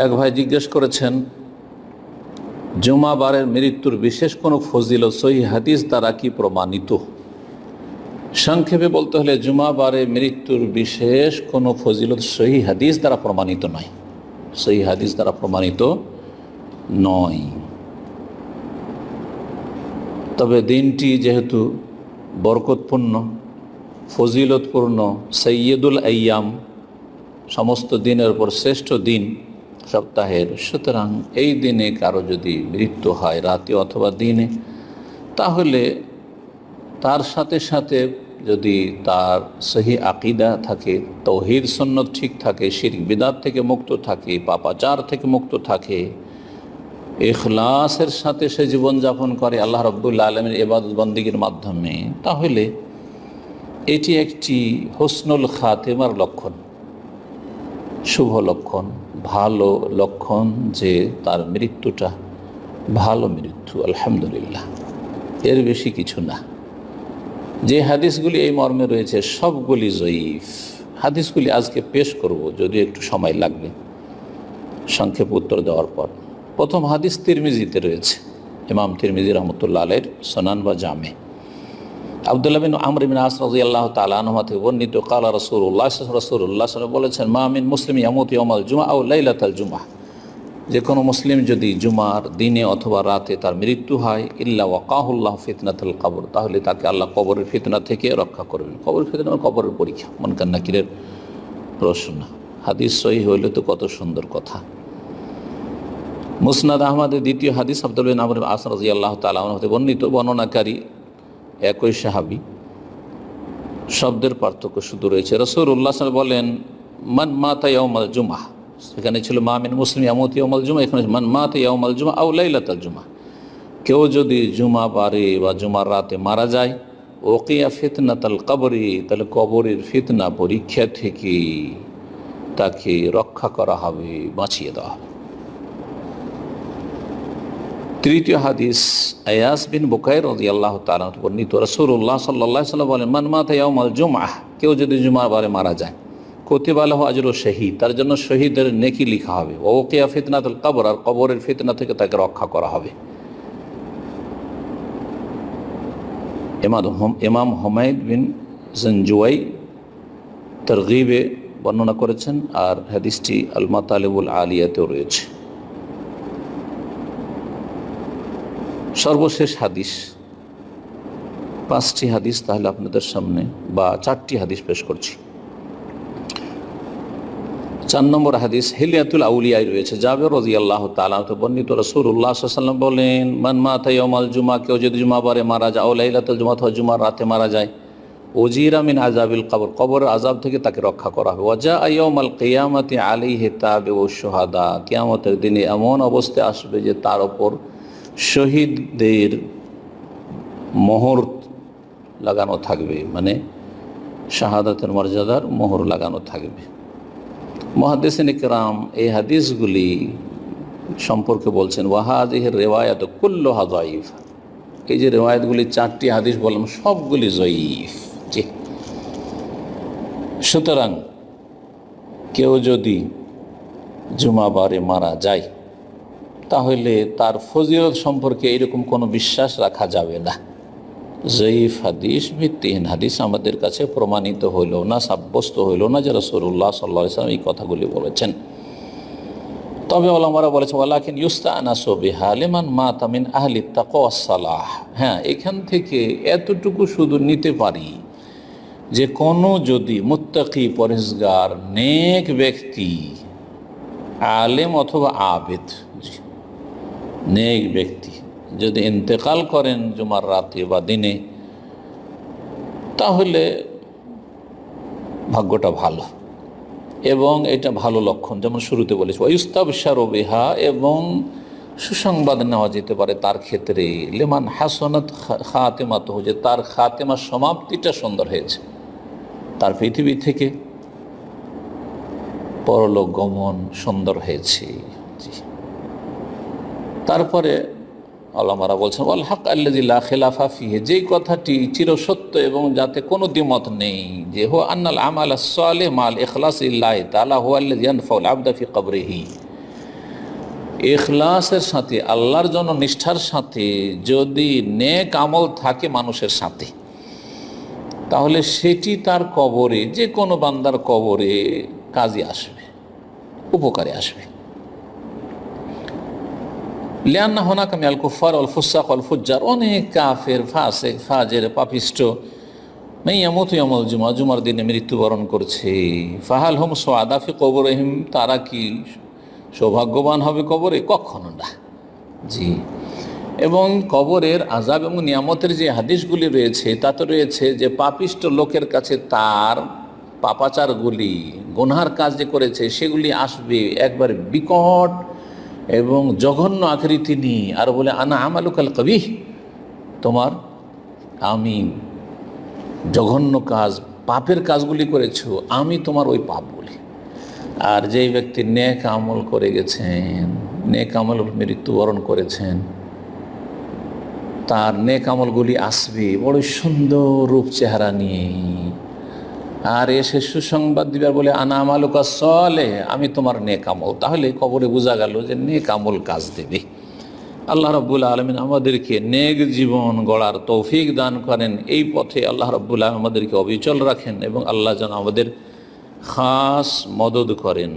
এক ভাই জিজ্ঞেস করেছেন, জুমাবারের মৃত্যুর বিশেষ কোনো ফজিলত সহিহ হাদিস দ্বারা কি প্রমাণিত? সংক্ষেপে বলতে হলে জুমাবারে মৃত্যুর বিশেষ কোনো ফজিলত সহিহ হাদিস দ্বারা প্রমাণিত নয়। সহিহ হাদিস দ্বারা প্রমাণিত নয়। তবে দিনটি যেহেতু বরকতপূর্ণ, ফজিলতপূর্ণ, সৈয়দুল আইয়াম, সমস্ত দিনের উপর শ্রেষ্ঠ দিন সপ্তাহের, সুতরাং এই দিনে কারো যদি মৃত্যু হয় রাতে অথবা দিনে, তাহলে তার সাথে সাথে যদি তার সহি আকিদা থাকে, তাওহীদ সুন্নাত ঠিক থাকে, শিরক বিদআত থেকে মুক্ত থাকে, পাপাচার থেকে মুক্ত থাকে, ইখলাসের সাথে সে জীবনযাপন করে আল্লাহ রাব্বুল আলামিনের ইবাদত বন্দেগীর মাধ্যমে, তাহলে এটি একটি হুসনুল খাতেমার লক্ষণ, শুভ লক্ষণ, ভালো লক্ষণ যে তার মৃত্যুটা ভালো মৃত্যু, আলহামদুলিল্লাহ। এর বেশি কিছু না। যে হাদিসগুলি এই মর্মে রয়েছে সবগুলি জয়ীফ। হাদিসগুলি আজকে পেশ করব, যদিও একটু সময় লাগবে সংক্ষেপ উত্তর দেওয়ার পর। প্রথম হাদিস তিরমিজিতে রয়েছে, ইমাম তিরমিজি রহমতুল্লাহ আলাইহির সুনান বা জামে। আব্দুল্লাহ বিন আমর বিন আস রাদিয়াল্লাহু তাআলা আনহু থেকে বর্ণিত, ক্বালা রাসূলুল্লাহ সাল্লাল্লাহু আলাইহি বলেছেন, মা মিন মুসলিমিন ইয়ামুতু ইয়াওমাল জুমআ আও লাইলাতাল জুমআ, যে কোনো মুসলিম যদি জুমার দিনে অথবা রাতে তার মৃত্যু হয়, ইল্লা ওয়াকাহুল্লাহ ফিতনাতুল কবর, তাহলে তাকে আল্লাহ কবরের ফিতনা থেকে রক্ষা করবেন। কবরের ফিতনা মানে কবরের পরীক্ষা, মুনকার নাকিরের প্রশ্ন। হাদিস সহিহ হইলে তো কত সুন্দর কথা। মুসনাদ আহমদের দ্বিতীয় হাদিস, আব্দুল্লাহ বিন আমর বিন আস রাদিয়াল্লাহু তাআলা আনহু থেকে বর্ণিত, বর্ণনাকারী একই সাহাবী, শব্দের পার্থক্য শুধু রয়েছে। রাসূলুল্লাহ সাল্লাল্লাহু আলাইহি বলেন, মান মাতা ইয়াউমাল জুমআহ, সেখানে ছিল মা মিন মুসলিম ইয়ামুতু ইয়াউমাল জুমআ, এখানে মান মাতা ইয়াউমাল জুমআ আও লাইলাতাল জুমআ, কেউ যদি জুমা বারে বা জুমার রাতে মারা যায়, ওকিয়া ফিতনাতাল কবরি, তাহলে কবরের ফিতনা পরীক্ষা থেকে তাকে রক্ষা করা হবে, বাঁচিয়ে দেওয়া হবে। তৃতীয় হাদিস, আয়াস বিন বুকাইর রাদিয়াল্লাহু তাআলা বর্ণিত, রাসূলুল্লাহ সাল্লাল্লাহু আলাইহি ওয়াসাল্লাম বলেন, মান মাতা ইয়াউমাল জুমআহ, কেউ যদি জুমার বারে মারা যায়, কুতিবা লাহু আজরু শহীদ, তার জন্য শহীদের নেকি লেখা হবে। ওকিয়া ফিতনাতুল কবর, আর কবরের ফিতনা থেকে তাকে রক্ষা করা হবে। ইমাম হুমায়দ বিন জনজুয়াই তারগীবে বর্ণনা করেছেন, আর হাদিসটি আল মাতালিবুল আলিয়াতেও রয়েছে। সর্বশেষ হাদিস, 5টি হাদিস তাহলে আপনাদের সামনে, বা 4টি হাদিস পেশ করছি। 4 নম্বর হাদিস হিলিয়াতুল আউলিয়ায় রয়েছে, জাবের রাদিয়াল্লাহু তাআলা বর্ণিত, রাসূলুল্লাহ সাল্লাল্লাহু আলাইহি ওয়াসাল্লাম বলেন, মান মাতা ইয়াউমাল জুমআ, কেউ যদি জুমাবারে মারা যায়, আও লাইলাতুল জুমআ, অথবা জুমার রাতে মারা যায়, উজিরা মিন আযাবিল কবর, কবরের আযাব থেকে তাকে রক্ষা করা হবে। ওয়া জাআ ইয়াউমাল কিয়ামাতি আলাইহি তাবিউশ শুহাদা, কিয়ামতের দিনে এমন অবস্থা আসবে যে তার উপর শহীদদের মোহর লাগানো থাকবে, মানে শাহাদাতের মর্যাদার মোহর লাগানো থাকবে। মুহাদ্দিসিন ইকরাম এই হাদিসগুলি সম্পর্কে বলছেন, ওয়াহাদিহির রিওয়ায়াত কুল্লুহা যায়িফ, এই যে রিওয়ায়াতগুলি 4টি হাদিস বললাম সবগুলি যায়িফ। জি, সুতরাং কেউ যদি জুমাবারে মারা যায়, তাহলে তার ফজিলত সম্পর্কে এরকম কোনো বিশ্বাস রাখা যাবে না। যায়িফ হাদিস, ভিত্তিহীন হাদিস আমাদের কাছে প্রমাণিত হইল না, সাব্যস্ত হইল না যে রাসূলুল্লাহ সাল্লাল্লাহু আলাইহি ওয়াসাল্লাম এই কথাগুলি বলেছেন। তবে ওলামারা বলেছে, ওয়ালাকিন ইউস্তানাসু বিহা লিমান মাতা মিন আহলি তাকওয়া ওয়াস সালাহ। হ্যাঁ, এখান থেকে এতটুকু শুধু নিতে পারি যে কোনো যদি মুত্তাকি, পরহেজগার, নেক ব্যক্তি, আলেম অথবা আবেদ, নেক ব্যক্তি যদি ইন্তেকাল করেন জুমার রাতে বা দিনে, তাহলে ভাগ্যটা ভালো এবং এটা ভালো লক্ষণ। যেমন শুরুতে বলেছি, ওয়ায়ুস্তাবশারু বিহা, এবং সুসংবাদ নেওয়া যেতে পারে তার ক্ষেত্রে, লিমান হাসানাত খাতিমাতুহু, যে তার খাতেমার সমাপ্তিটা সুন্দর হয়েছে, তার পৃথিবী থেকে পরলোক গমন সুন্দর হয়েছে। তারপরে আল্লামারা বলছেন, ওয়াল হক আল্লাযী লা খিলাফা ফিহি, যেই কথাটি চিরসত্য এবং যাতে কোনো দ্বিমত নেই, যে হুয়া আন্নাল আমাল আস-সালিহ মাল ইখলাস লিল্লাহি তাআলা হুয়া আল্লাযী ইয়ানফাউল আবদা ফি কবরিহি, ইখলাসের সাথে, আল্লাহর জন্য নিষ্ঠার সাথে যদি নেক আমল থাকে মানুষের সাথে, তাহলে সেটি তার কবরে, যে কোনো বান্দার কবরে কাজে আসবে, উপকারে আসবে। লিয়ান্না হুনাকা মিনাল কুফার ওয়াল ফুসাক ওয়াল ফুজ্জার, অনেক কাফের, ফাসিক, ফাজের, পাপিষ্ট ইয়ামুতু ইয়াউমাল জুমআ, জুমার দিনে মৃত্যুবরণ করছে। ফাহাল হুম সুআদা ফি কবরিহিম, তারা কি সৌভাগ্যবান হবে কবরে? কখনো না। জি। এবং কবরের আযাব এবং নিয়ামতের যে হাদিসগুলি রয়েছে তাতে রয়েছে যে পাপিষ্ট লোকের কাছে তার পাপাচারগুলি, গুনহার কাজ যে করেছে সেগুলি আসবে একবার বিকট এবং জঘন্য আকৃতি নিয়ে, আর বলে আনা আমালুকাল কবিহ, তোমার, আমি জঘন্য কাজ, পাপের কাজগুলি করেছো, আমি তোমার ওই পাপগুলি। আর যেই ব্যক্তি নেক আমল করে গেছেন, নেক আমল মৃত্যুবরণ করেছেন, তার নেক আমলগুলি আসবে বড় সুন্দর রূপ চেহারা নিয়ে, আর এসে সুসংবাদ দিবার বলে আনা আমালুকা সলেহ, আমি তোমার নেক আমল। তাহলে কবরে বোঝা গেল যে নেক আমল কাজ দেবে। আল্লাহ রাব্বুল আলামিন আমাদেরকে নেক জীবন গড়ার তৌফিক দান করেন। এই পথে আল্লাহ রাব্বুল আলামিন আমাদেরকে অবিচল রাখেন এবং আল্লাহ যেন আমাদের খাস মদদ করেন।